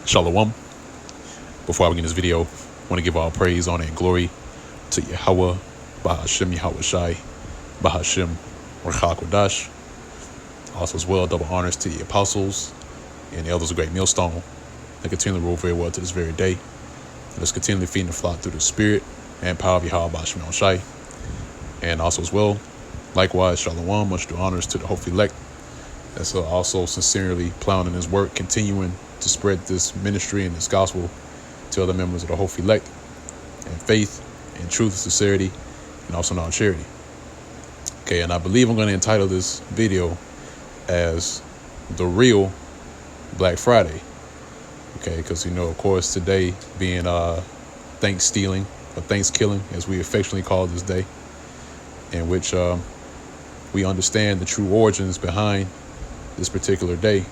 Shalom. Before I begin this video, I want to give all praise, honor, and glory to Yahweh, Bahashem Yahweh Shai, Bahashem Rachak Kodash. Also as well, double honors to the apostles and the elders of Great Millstone that continue to rule very well to this very day. Let's continually feeding the flock through the spirit and power of Yahweh Bahashem Yahweh Shai. And also as well, likewise, Shalom, much due honors to the hopefully elect that's also sincerely plowing in his work, continuing to spread this ministry and this gospel to other members of the hopefully elect and faith and truth and sincerity and also non charity. Okay, and I believe I'm going to entitle this video as The Real Black Friday. Okay, because, of course, today being Thanksgiving or Thanksgiving, as we affectionately call this day, in which we understand the true origins behind this particular day,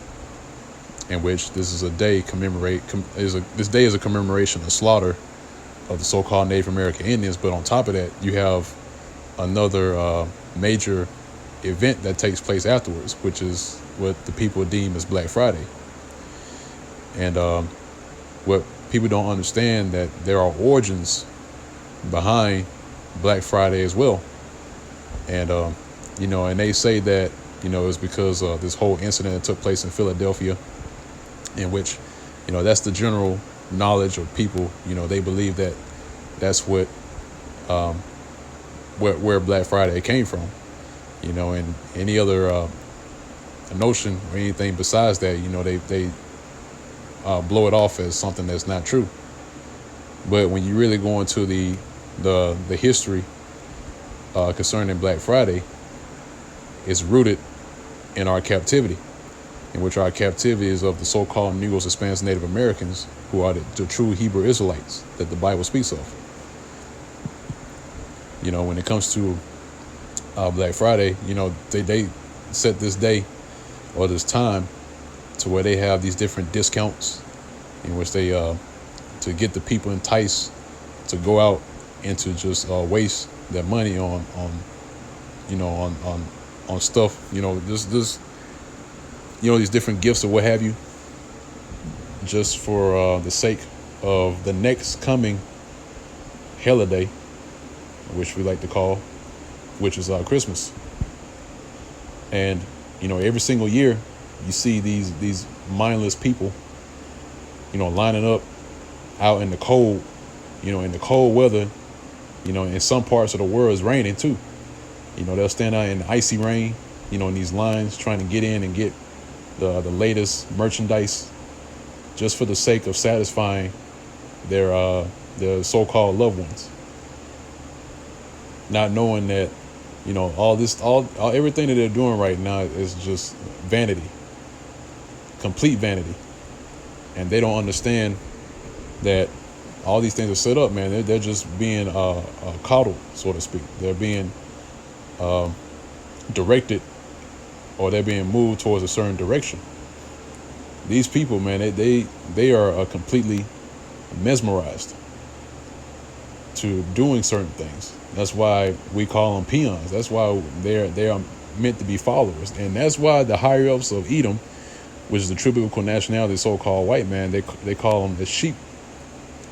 in which this is a day this day is a commemoration of the slaughter of the so-called Native American Indians. But on top of that, you have another major event that takes place afterwards, which is what the people deem as Black Friday. And what people don't understand, that there are origins behind Black Friday as well. And and they say that it's because this whole incident that took place in Philadelphia, in which that's the general knowledge of people. They believe that that's what where Black Friday came from. And any other notion or anything besides that, they blow it off as something that's not true. But when you really go into the history concerning Black Friday, it's rooted in our captivity, in which our captivity is of the so-called Negroes, Hispanics, Native Americans, who are the true Hebrew Israelites that the Bible speaks of. When it comes to Black Friday, they set this day or this time to where they have these different discounts in which they to get the people enticed to go out and to just waste their money on stuff, these different gifts or what have you, just for the sake of the next coming holiday, which we like to call, which is Christmas. And every single year you see these mindless people lining up out in the cold, in the cold weather. In some parts of the world it's raining too. They'll stand out in the icy rain, in these lines trying to get in and get the latest merchandise, just for the sake of satisfying their so-called loved ones, not knowing that everything that they're doing right now is just vanity, complete vanity. And they don't understand that all these things are set up, man. They're just being coddled, so to speak. They're being directed, or they're being moved towards a certain direction. These people, man, they are completely mesmerized to doing certain things. That's why we call them peons. That's why they are meant to be followers. And that's why the higher ups of Edom, which is the true biblical nationality, so-called white man, they call them the sheep,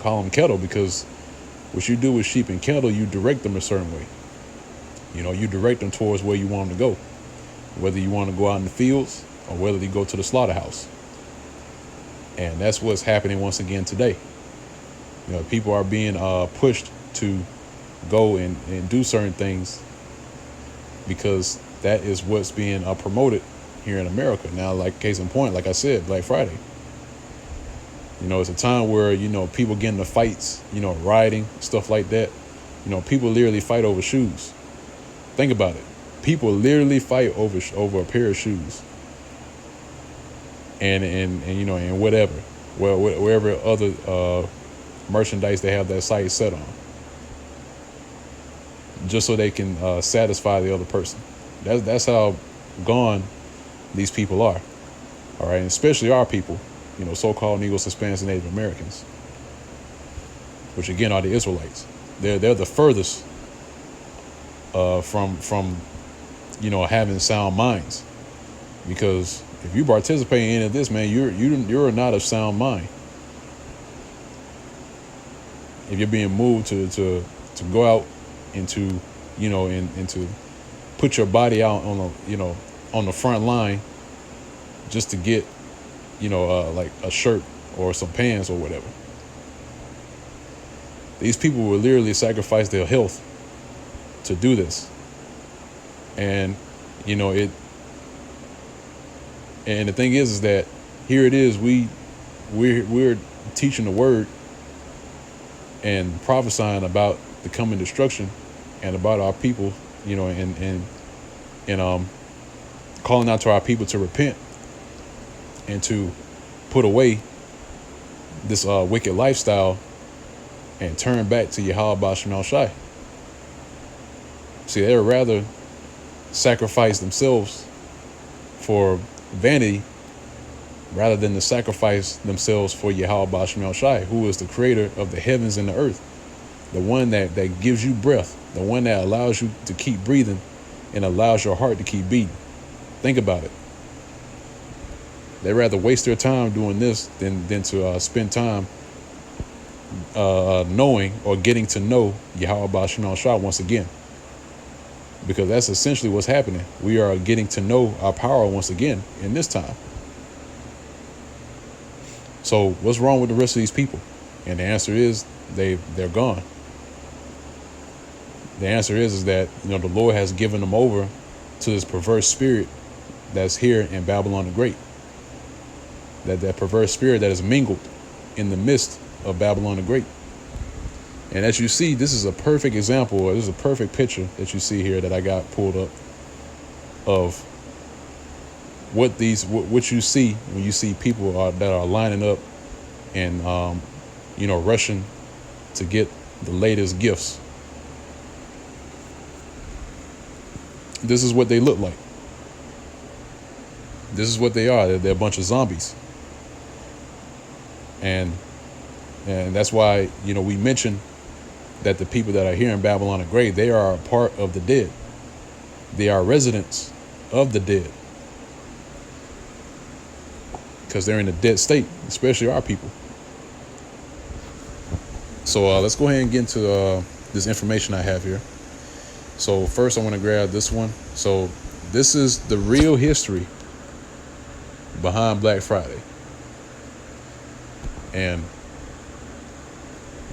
call them cattle, because what you do with sheep and cattle, you direct them a certain way. You direct them towards where you want them to go, whether you want to go out in the fields or whether you go to the slaughterhouse. And that's what's happening once again today. People are being pushed to go and do certain things because that is what's being promoted here in America. Now, like case in point, like I said, Black Friday. It's a time where, people get into fights, rioting, stuff like that. People literally fight over shoes. Think about it. People literally fight over a pair of shoes. And whatever, wherever other merchandise they have that site set on, just so they can satisfy the other person. That's how gone these people are. All right, and especially our people, so-called Negroes, Hispanics, and Native Americans, which again are the Israelites. They're the furthest from having sound minds, because if you participate in any of this, man, you're not of sound mind. if you're being moved to go out and to, and to put your body out on on the front line just to get, like a shirt or some pants or whatever. These people will literally sacrifice their health to do this. And, and the thing is that here it is, we're teaching the word and prophesying about the coming destruction and about our people, and calling out to our people to repent and to put away this wicked lifestyle and turn back to Yahweh Ba'Shem Shai. See, they would rather sacrifice themselves for vanity rather than to sacrifice themselves for Yahweh Ba'Shem Shai, who is the creator of the heavens and the earth, the one that gives you breath, the one that allows you to keep breathing and allows your heart to keep beating. Think about it. They'd rather waste their time doing this than to spend time knowing or getting to know Yahweh Ba'Shem Shai once again. Because that's essentially what's happening. We are getting to know our power once again in this time. So what's wrong with the rest of these people? And the answer is they're gone. The answer is that the Lord has given them over to this perverse spirit that's here in Babylon the Great. That perverse spirit that is mingled in the midst of Babylon the Great. And as you see, this is a perfect example, or this is a perfect picture that you see here that I got pulled up of what you see when you see people that are lining up and rushing to get the latest gifts. This is what they look like. This is what they are. They're a bunch of zombies. And that's why, we mentioned that the people that are here in Babylon the Great, they are a part of the dead. They are residents of the dead. Because they're in a dead state, especially our people. So let's go ahead and get into this information I have here. So first I want to grab this one. So this is the real history behind Black Friday. And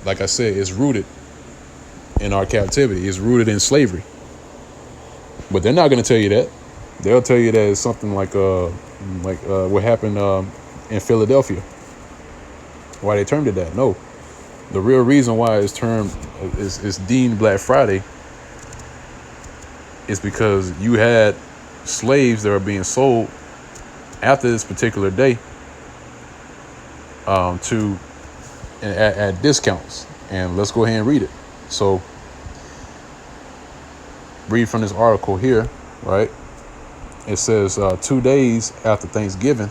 like I said, it's rooted in our captivity. It's rooted in slavery. But they're not going to tell you that. They'll tell you that it's something like what happened in Philadelphia. Why they termed it that? No. The real reason why it's termed is deemed Black Friday is because you had slaves that are being sold after this particular day at discounts. And let's go ahead and read it. So read from this article here, right? It says 2 days after Thanksgiving.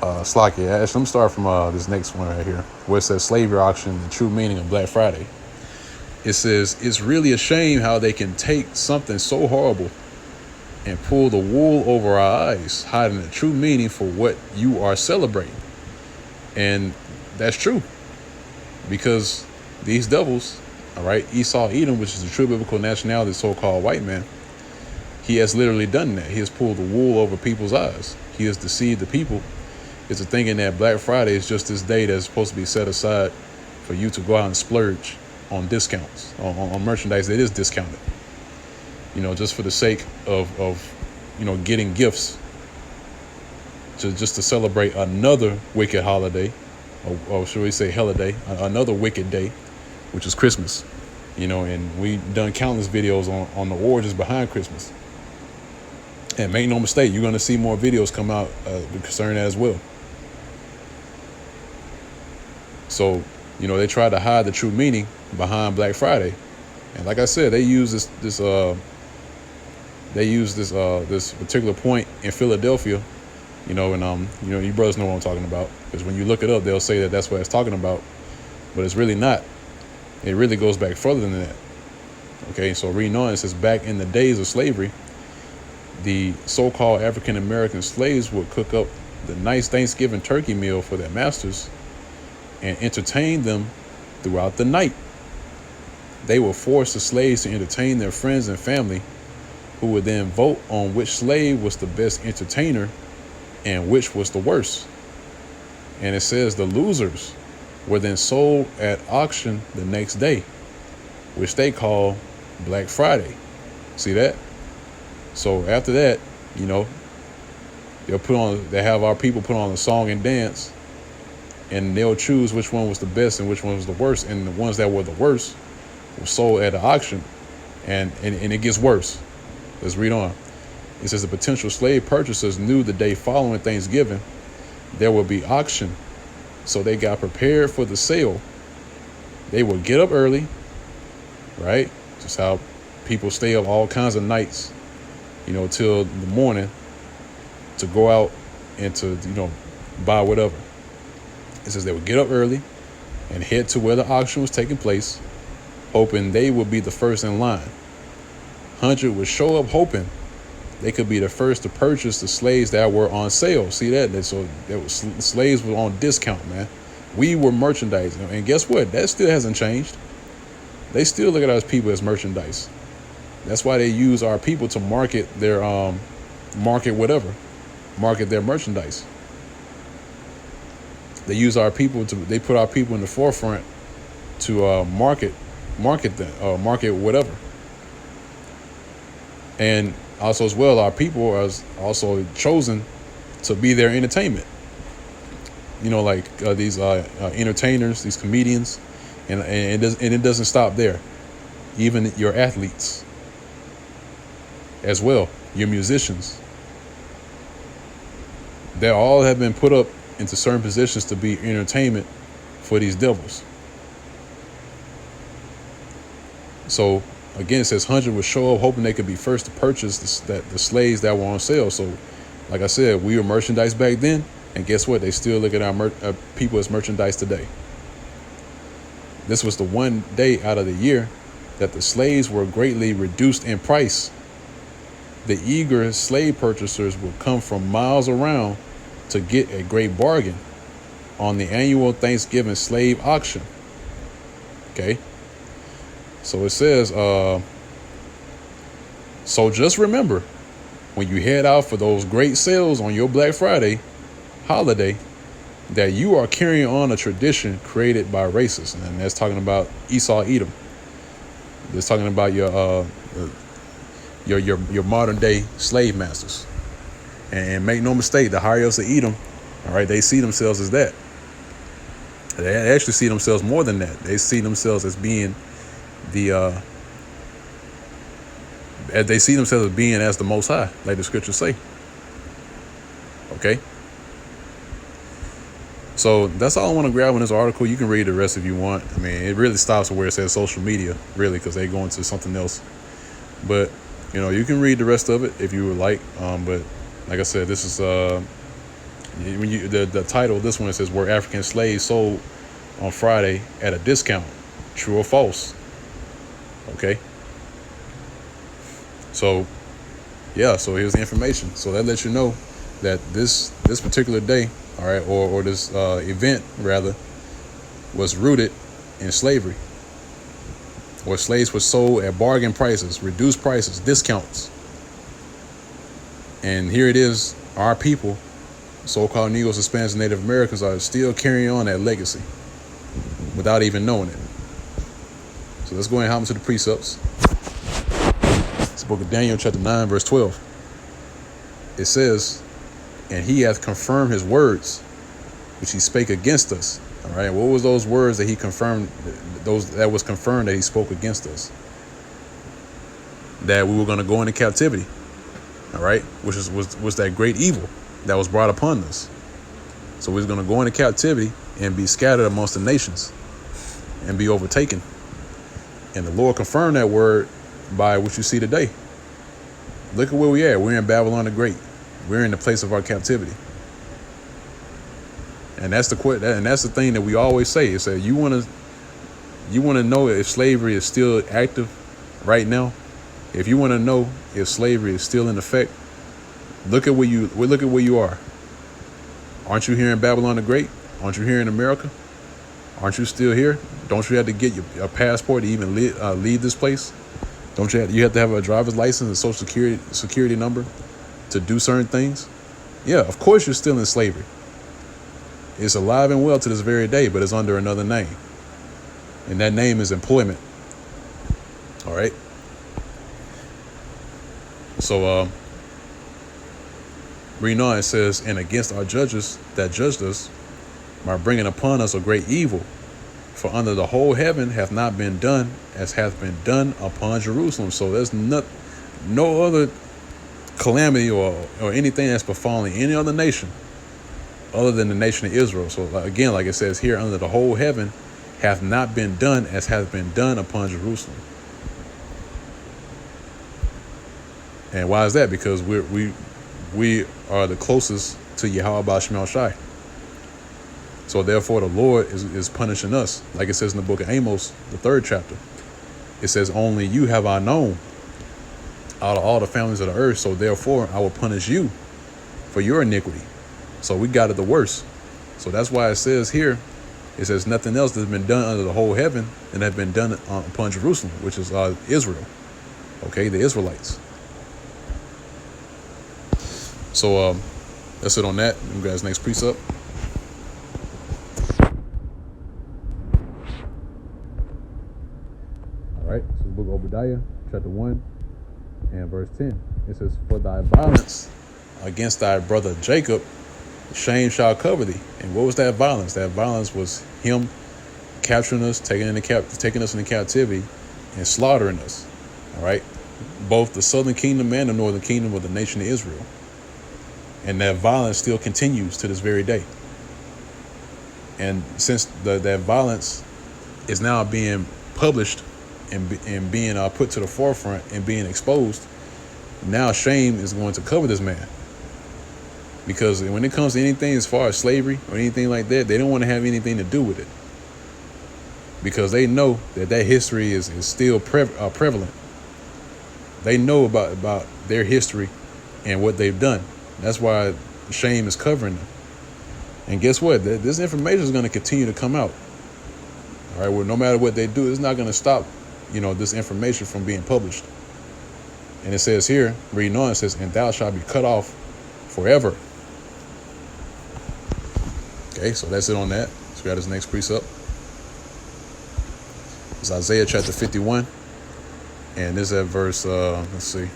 Slacky. Let me start from this next one right here, where it says slavery auction, the true meaning of Black Friday. It says, it's really a shame how they can take something so horrible and pull the wool over our eyes, hiding the true meaning for what you are celebrating. And that's true. Because these devils, all right, Esau Edom, which is the true biblical nationality, the so-called white man, he has literally done that. He has pulled the wool over people's eyes. He has deceived the people into thinking that Black Friday is just this day that's supposed to be set aside for you to go out and splurge on discounts, on merchandise that is discounted, just for the sake of getting gifts, just to celebrate another wicked holiday, or should we say holiday, another wicked day, which is Christmas, and we done countless videos on the origins behind Christmas. And make no mistake, you're going to see more videos come out concerning that as well. So, they try to hide the true meaning behind Black Friday. And like I said, they use this particular point in Philadelphia, and you brothers know what I'm talking about, because when you look it up, they'll say that that's what it's talking about, but it's really not. It really goes back further than that. Okay, so reading on, it says, back in the days of slavery, the so-called African-American slaves would cook up the nice Thanksgiving turkey meal for their masters and entertained them throughout the night. They would force the slaves to entertain their friends and family, who would then vote on which slave was the best entertainer and which was the worst. And it says the losers were then sold at auction the next day, which they call Black Friday. See that? So after that, they have our people put on a song and dance, and they'll choose which one was the best and which one was the worst. And the ones that were the worst were sold at the auction, and it gets worse. Let's read on. It says the potential slave purchasers knew the day following Thanksgiving there would be auction, so they got prepared for the sale. They would get up early, right? Just how people stay up all kinds of nights, till the morning to go out and to, buy whatever. It says they would get up early and head to where the auction was taking place, hoping they would be the first in line. 100 would show up hoping they could be the first to purchase the slaves that were on sale. See that? So slaves were on discount, man. We were merchandise. And guess what? That still hasn't changed. They still look at us people as merchandise. That's why they use our people to market their market their merchandise. They use our people they put our people in the forefront to market whatever. And also as well, our people are also chosen to be their entertainment. These entertainers, these comedians, and it doesn't stop there. Even your athletes as well, your musicians. They all have been put up into certain positions to be entertainment for these devils. So again, it says 100 would show up hoping they could be first to purchase the slaves that were on sale. So, like I said, we were merchandise back then, and guess what? They still look at our people as merchandise today. This was the one day out of the year that the slaves were greatly reduced in price. The eager slave purchasers would come from miles around to get a great bargain on the annual Thanksgiving slave auction. Okay. So it says, so just remember, when you head out for those great sales on your Black Friday holiday, that you are carrying on a tradition created by racists. And that's talking about Esau, Edom. That's talking about your modern day slave masters. And make no mistake, the Harios of Edom, all right, they see themselves as that. They actually see themselves more than that. They see themselves as being they see themselves as being as the Most High, like the scriptures say. Okay. So that's all I want to grab in this article. You can read the rest if you want. I mean, it really stops where it says social media, really, because they go into something else. But you can read the rest of it if you would like. But like I said, this is when the title of this one, it says were African slaves sold on Friday at a discount, true or false? Okay. So yeah, so here's the information. So that lets you know that this particular day, all right, or this event rather, was rooted in slavery, where slaves were sold at bargain prices, reduced prices, discounts. And here it is, our people, so-called Negroes, Hispanics, and Native Americans, are still carrying on that legacy without even knowing it. So let's go ahead and hop into the precepts. It's the book of Daniel, chapter 9, verse 12. It says, and he hath confirmed his words, which he spake against us. All right, what was those words that he confirmed? That was confirmed that he spoke against us. That we were going to go into captivity. All right, which was that great evil that was brought upon us. So we was going to go into captivity and be scattered amongst the nations and be overtaken. And the Lord confirmed that word by what you see today. Look at where we are. We're in Babylon the Great. We're in the place of our captivity. And that's the thing that we always say. Is that you want to know if slavery is still active right now. If you want to know if slavery is still in effect, look at where you are. Aren't you here in Babylon the Great? Aren't you here in America? Aren't you still here? Don't you have to get your passport to even leave this place? Don't you have to have a driver's license and social security number to do certain things? Yeah, of course you're still in slavery. It's alive and well to this very day, but it's under another name. And that name is employment. All right. So reading on, it says, and against our judges that judged us by bringing upon us a great evil, for under the whole heaven hath not been done as hath been done upon Jerusalem. So there's no other calamity or anything that's befalling any other nation other than the nation of Israel. So again, like it says here, under the whole heaven hath not been done as hath been done upon Jerusalem. And why is that? Because we are the closest to Yahweh Ba'Shem Shai. So therefore the Lord is punishing us. Like it says in the book of Amos, the 3rd chapter. It says, only you have I known out of all the families of the earth. So therefore I will punish you for your iniquity. So we got it the worst. So that's why it says here, it says nothing else that's been done under the whole heaven and have been done upon Jerusalem, which is Israel. Okay, the Israelites. So that's it on that. You guys, next precept. All right, so the book of Obadiah, chapter 1 and verse 10. It says, for thy violence against thy brother Jacob, shame shall cover thee. And what was that violence? That violence was him capturing us, taking us into captivity and slaughtering us. All right, both the southern kingdom and the northern kingdom of the nation of Israel. And that violence still continues to this very day. And since that violence is now being published and being put to the forefront and being exposed, now shame is going to cover this man. Because when it comes to anything as far as slavery or anything like that, they don't want to have anything to do with it. Because they know that history is still prevalent. They know about their history and what they've done. That's why shame is covering them. And guess what? This information is going to continue to come out. All right, well, no matter what they do, it's not going to stop, this information from being published. And it says here, reading on, it says, and thou shalt be cut off forever. Okay, so that's it on that. So we got his next precept. It's Isaiah chapter 51. And this is at verse, let's see.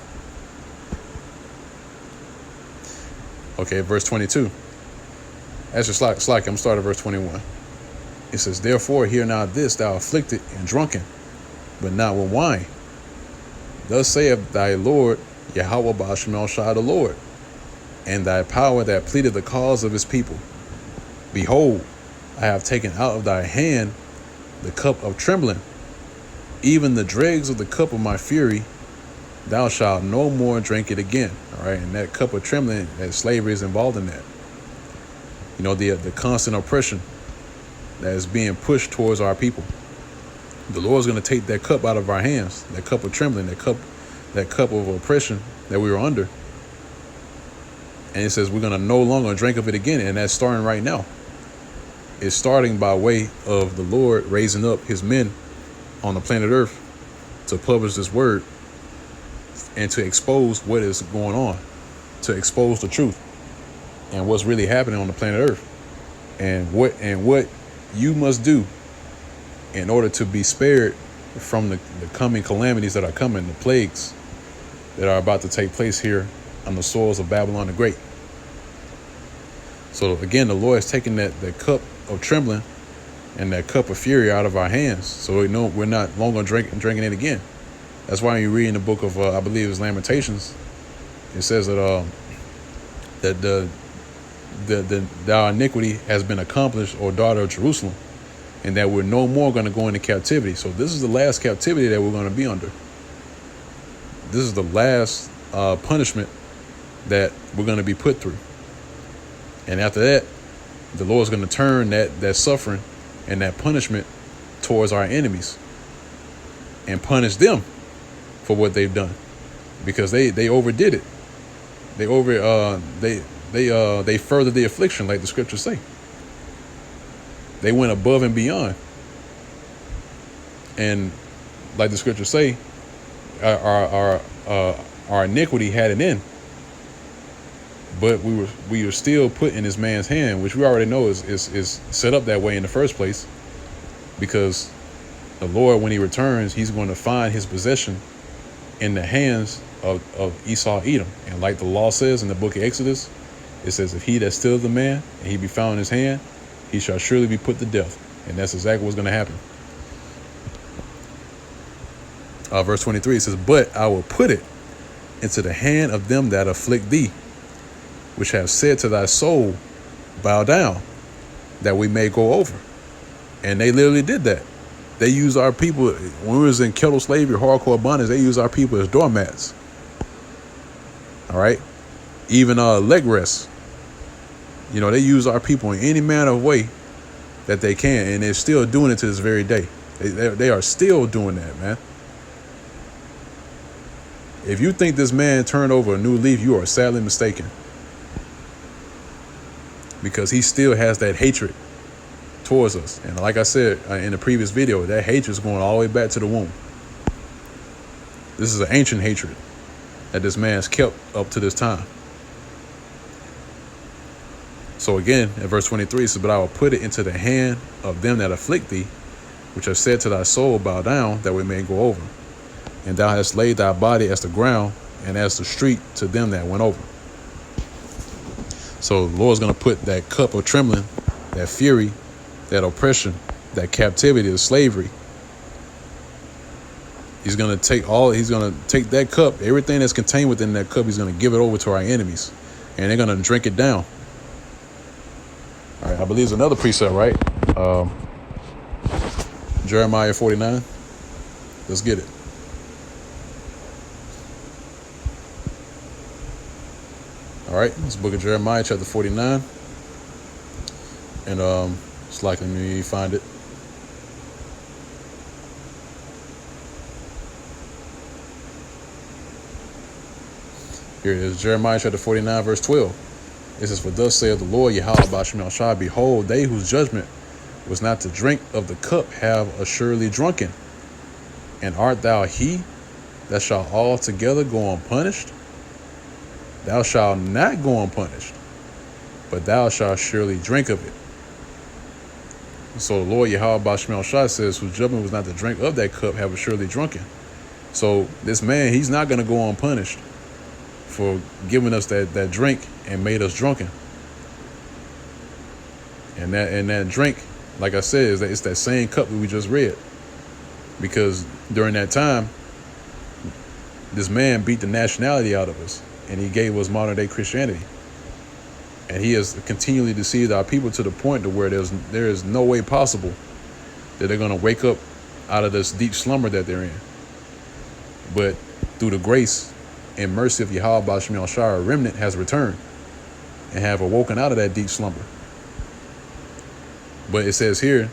Okay, verse 22. Actually, Slack, I'm starting at verse 21. It says, therefore, hear now this, thou afflicted and drunken, but not with wine. Thus saith thy Lord, Yahweh Ba'Shem Shai the Lord, and thy power that pleaded the cause of his people. Behold, I have taken out of thy hand the cup of trembling, even the dregs of the cup of my fury. Thou shalt no more drink it again. All right, and that cup of trembling, that slavery is involved in that. The constant oppression that is being pushed towards our people. The Lord's going to take that cup out of our hands, that cup of trembling, that cup of oppression that we were under. And it says we're going to no longer drink of it again. And that's starting right now. It's starting by way of the Lord raising up his men on the planet Earth to publish this word and to expose what is going on, to expose the truth and what's really happening on the planet Earth, and what you must do in order to be spared from the coming calamities that are coming, the plagues that are about to take place here on the soils of Babylon the Great. So again, the Lord has taken that cup of trembling and that cup of fury out of our hands, so we know we're not longer drinking it again. That's why when you read in the book of I believe it's Lamentations, it says that our iniquity has been accomplished, O daughter of Jerusalem, and that we're no more going to go into captivity. So this is the last captivity that we're going to be under. This is the last punishment that we're going to be put through. And after that, the Lord's going to turn that suffering and that punishment towards our enemies and punish them for what they've done, because they overdid it. They furthered the affliction, like the scriptures say. They went above and beyond. And like the scriptures say, our iniquity had an end. But we were still put in this man's hand, which we already know is set up that way in the first place, because the Lord, when he returns, he's going to find his possession in the hands of Esau, Edom. And like the law says in the book of Exodus, it says, if he that steals the man and he be found in his hand, he shall surely be put to death. And that's exactly what's going to happen. Verse 23, it says, but I will put it into the hand of them that afflict thee, which have said to thy soul, bow down, that we may go over. And they literally did that. They used our people, when we was in kettle slavery, hardcore bondage, they used our people as doormats. All right? Even leg rests. They use our people in any manner of way that they can, and they're still doing it to this very day. They are still doing that, man. If you think this man turned over a new leaf, you are sadly mistaken. Because he still has that hatred towards us. And like I said in the previous video, that hatred is going all the way back to the womb. This is an ancient hatred that this man's kept up to this time. So again, in verse 23, it says, but I will put it into the hand of them that afflict thee, which have said to thy soul, bow down, that we may go over. And thou hast laid thy body as the ground, and as the street to them that went over. So the Lord's going to put that cup of trembling, that fury, that oppression, that captivity, the slavery. He's going to take that cup, everything that's contained within that cup, he's going to give it over to our enemies. And they're going to drink it down. All right, I believe there's another precept, right? Jeremiah 49. Let's get it. All right, this book of Jeremiah, chapter 49. And it's likely me find it. Here it is, Jeremiah chapter 49, verse 12. It says, for thus saith the Lord Yahweh Ba'Shem Shai, behold, they whose judgment was not to drink of the cup have assuredly drunken. And art thou he that shall altogether go unpunished? Thou shalt not go unpunished, but thou shalt surely drink of it. So the Lord Yahweh Ba'Shem Shai says, whose judgment was not to drink of that cup have assuredly drunken. So this man, he's not going to go unpunished for giving us that drink and made us drunken. And that drink, like I said, it's that same cup that we just read. Because during that time, this man beat the nationality out of us, and he gave us modern day Christianity. And he has continually deceived our people to the point to where there is no way possible that they're going to wake up out of this deep slumber that they're in. But through the grace and mercy of Yahweh Ba'Shem Shai, a remnant has returned and have awoken out of that deep slumber. But it says here,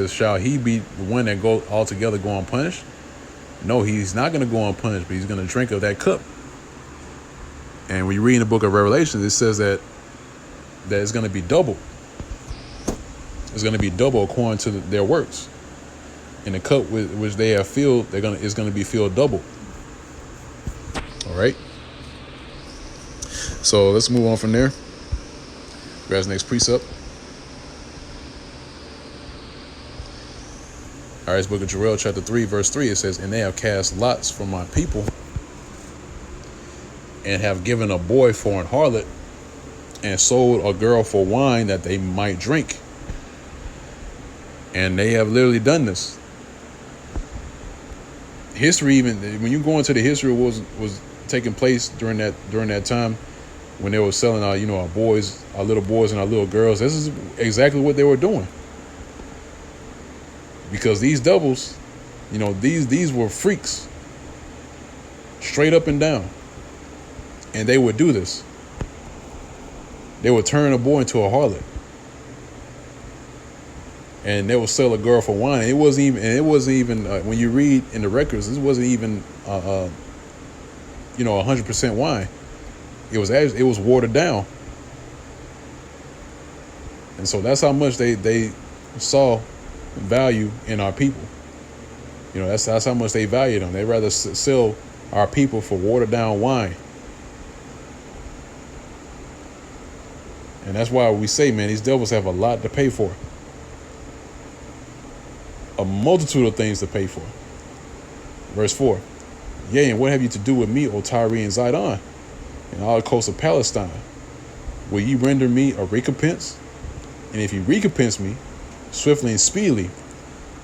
shall he be the one that go altogether go unpunished? No, he's not going to go unpunished, but he's going to drink of that cup. And when you read in the book of Revelation, it says that it's going to be double. It's going to be double according to their works. And the cup which they have filled, it's going to be filled double. All right. So let's move on from there. Grab the next precept. All right, it's book of Joel, chapter 3, verse 3. It says, and they have cast lots for my people, and have given a boy for an harlot, and sold a girl for wine that they might drink. And they have literally done this. History, even when you go into the history, was taking place during that time when they were selling our little boys and our little girls. This is exactly what they were doing. Because these doubles, these were freaks, straight up and down. And they would do this. They would turn a boy into a harlot. And they would sell a girl for wine. It wasn't even when you read in the records, this wasn't even 100% wine. It was watered down. And so that's how much they saw value in our people. You know, that's how much they value them. They rather sell our people for watered down wine. And that's why we say, man, these devils have a lot to pay for. A multitude of things to pay for. Verse 4. Yea, and what have you to do with me, O Tyre and Zidon, and all the coasts of Palestine? Will ye render me a recompense? And if you recompense me, swiftly and speedily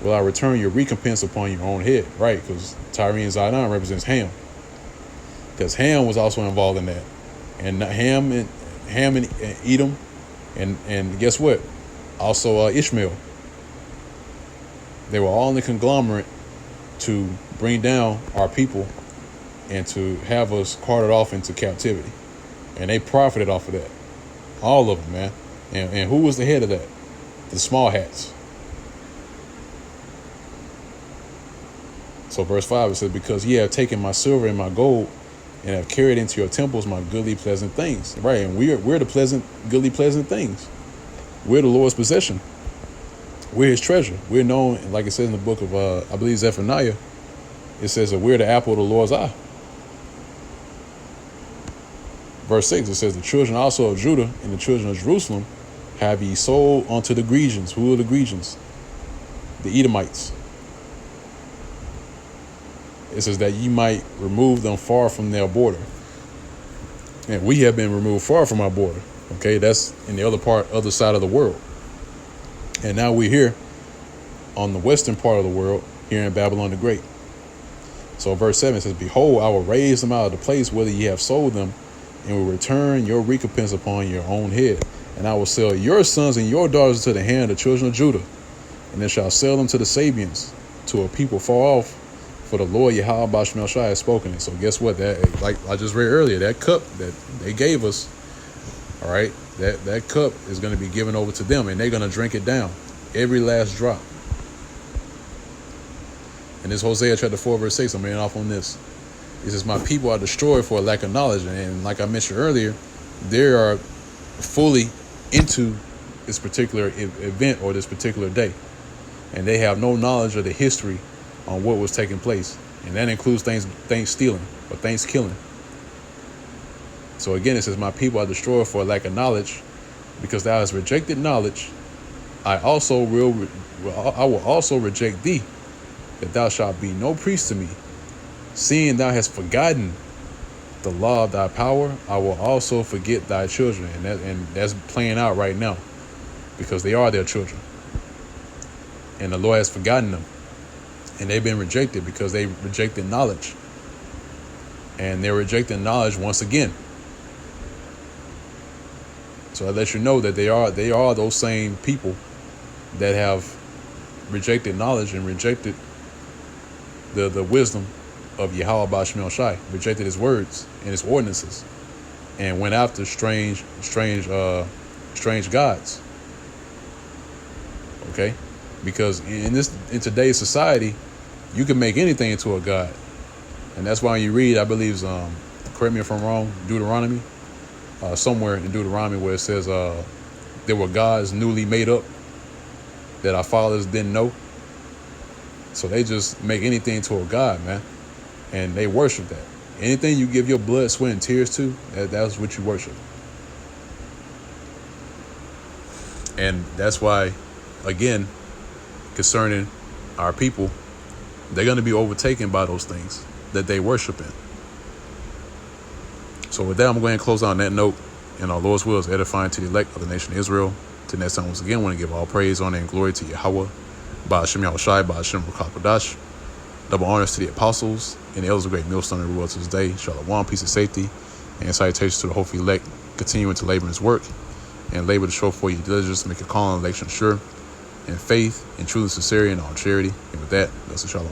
will I return your recompense upon your own head. Right, because Tyre and Zidon represents Ham. Because Ham was also involved in that. And Ham and Edom, and guess what? Also Ishmael. They were all in the conglomerate to bring down our people and to have us carted off into captivity. And they profited off of that. All of them, man. And who was the head of that? The small hats. So verse 5, it says, because ye have taken my silver and my gold, and have carried into your temples my goodly, pleasant things. Right, and we're the pleasant, goodly, pleasant things. We're the Lord's possession. We're his treasure. We're known, like it says in the book of, I believe, Zephaniah, it says that we're the apple of the Lord's eye. Verse 6, it says, the children also of Judah and the children of Jerusalem have ye sold unto the Grecians. Who are the Grecians? The Edomites. It says that ye might remove them far from their border. And we have been removed far from our border. Okay, that's in the other side of the world. And now we're here on the western part of the world, here in Babylon the Great. So verse 7 says, behold, I will raise them out of the place whither ye have sold them, and will return your recompense upon your own head. And I will sell your sons and your daughters into the hand of the children of Judah, and then shall sell them to the Sabians, to a people far off, for the Lord Yahweh Bashmel Shai has spoken it. So guess what? That, like I just read earlier, that cup that they gave us, all right, that cup is going to be given over to them, and they're going to drink it down, every last drop. And this Hosea chapter 4 verse 6, I'm ending off on this. It says, my people are destroyed for a lack of knowledge. And like I mentioned earlier, they are fully into this particular event or this particular day, and they have no knowledge of the history on what was taking place. And that includes things stealing or things killing. So again, it says, my people are destroyed for a lack of knowledge, because thou hast rejected knowledge. I will also reject thee, that thou shalt be no priest to me. Seeing thou hast forgotten the law of thy power, I will also forget thy children. And that's playing out right now, because they are their children. And the Lord has forgotten them. And they've been rejected because they rejected knowledge. And they're rejecting knowledge once again. So I let you know that they are those same people that have rejected knowledge and rejected the wisdom of Yahweh Bashmel Shai, rejected his words and his ordinances, and went after strange gods. Okay? Because in today's society, you can make anything into a god. And that's why when you read, I believe, correct me if I'm wrong, Deuteronomy, somewhere in Deuteronomy where it says there were gods newly made up that our fathers didn't know. So they just make anything to a god, man. And they worship that. Anything you give your blood, sweat, and tears to, that's what you worship. And that's why, again, concerning our people, they're going to be overtaken by those things that they worship in. So with that, I'm going to close on that note. And our Lord's will is edifying to the elect of the nation of Israel. Till next time, once again, I want to give all praise, honor, and glory to Yahweh, Ba'ashem Yahushai, Ba'ashem Ruach. Double honors to the apostles and the elders of great millstone in the world to this day. Shalom, peace and safety, and salutations to the hopeful elect, continuing to labor in his work and labor to show for your diligence to make your calling and election sure, in faith, in truly sincerity, and all charity. And with that, blessed shalom.